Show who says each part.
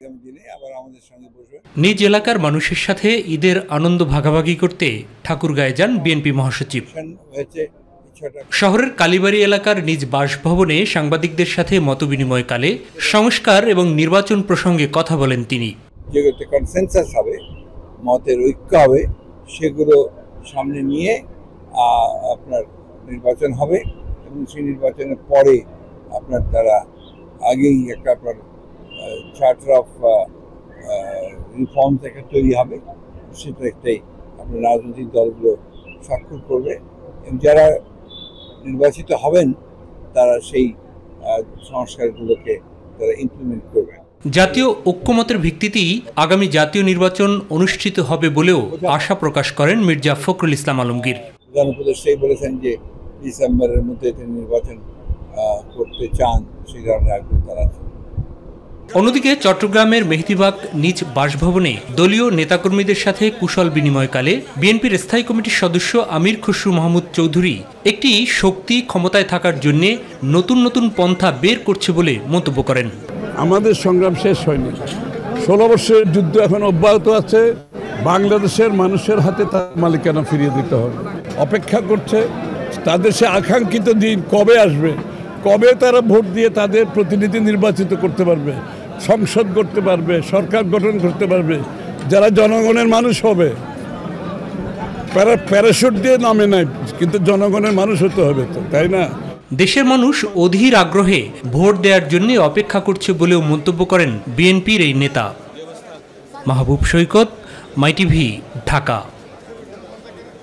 Speaker 1: আগামী দিনে আবার আমাদের সঙ্গে বসবেন।
Speaker 2: নিজ এলাকার মানুষের সাথে ঈদের আনন্দ ভাগাভাগি করতে ঠাকুরগাঁয়ে যান বিএনপি মহাসচিব। শহরের কালীবাড়ি এলাকার নিজ বাসভবনে সাংবাদিকদের সাথে মতবিনিময়কালে সংস্কার এবং নির্বাচন প্রসঙ্গে কথা বলেন তিনি।
Speaker 1: যেগুলোতে কনসেনসাস হবে, মতের ঐক্য হবে, সেগুলো সামনে নিয়ে আপনার নির্বাচন হবে এবং সেই নির্বাচনের পরে আপনার তারা আগেই একটা আপনার চার্টার অফ রিফর্মস একটা তৈরি হবে, সেটা একটাই আপনার রাজনৈতিক দলগুলো স্বাক্ষর করবে এবং যারা নির্বাচিত হবেন তারা সেই সংস্কারগুলোকে তারা ইমপ্লিমেন্ট করবে।
Speaker 2: জাতীয় ঐক্যমতের ভিত্তিতেই আগামী জাতীয় নির্বাচন অনুষ্ঠিত হবে বলেও আশা প্রকাশ করেন মির্জা ফখরুল ইসলাম আলমগীর।
Speaker 1: প্রধান উপদেষ্টাই বলেছেন যে ডিসেম্বরের মধ্যে তিনি নির্বাচন করতে চান, সেই ধরনের আগ্রহ তারা আছে।
Speaker 2: অন্যদিকে চট্টগ্রামের মেহেদীবাগ নিজ বাসভবনে দলীয় নেতাকর্মীদের সাথে কুশল বিনিময়কালে বিএনপির স্থায়ী কমিটির সদস্য আমির খসরু মাহমুদ চৌধুরী একটি শক্তি ক্ষমতায় থাকার জন্য নতুন নতুন পন্থা বের করছে বলে মন্তব্য করেন।
Speaker 3: আমাদের সংগ্রাম শেষ হয়নি, 16 বছরের যুদ্ধ এখন অব্যাহত আছে। বাংলাদেশের মানুষের হাতে তার মালিকানা ফিরিয়ে দিতে হবে। অপেক্ষা করছে তাদের সে আকাঙ্ক্ষিত দিন কবে আসবে, কবে তারা ভোট দিয়ে তাদের প্রতিনিধি নির্বাচিত করতে পারবে, সংসদ করতে পারবে, সরকার গঠন করতে পারবে, যারা জনগণের মানুষ হবে। প্যারাশুট দিয়ে নামে নাই, কিন্তু জনগণের মানুষ হতে হবে তো, তাই না?
Speaker 2: দেশের মানুষ অধীর আগ্রহে ভোট দেওয়ার জন্য অপেক্ষা করছে বলেও মন্তব্য করেন বিএনপির এই নেতা। মাহবুব সৈকত, মাইটিভি, ঢাকা।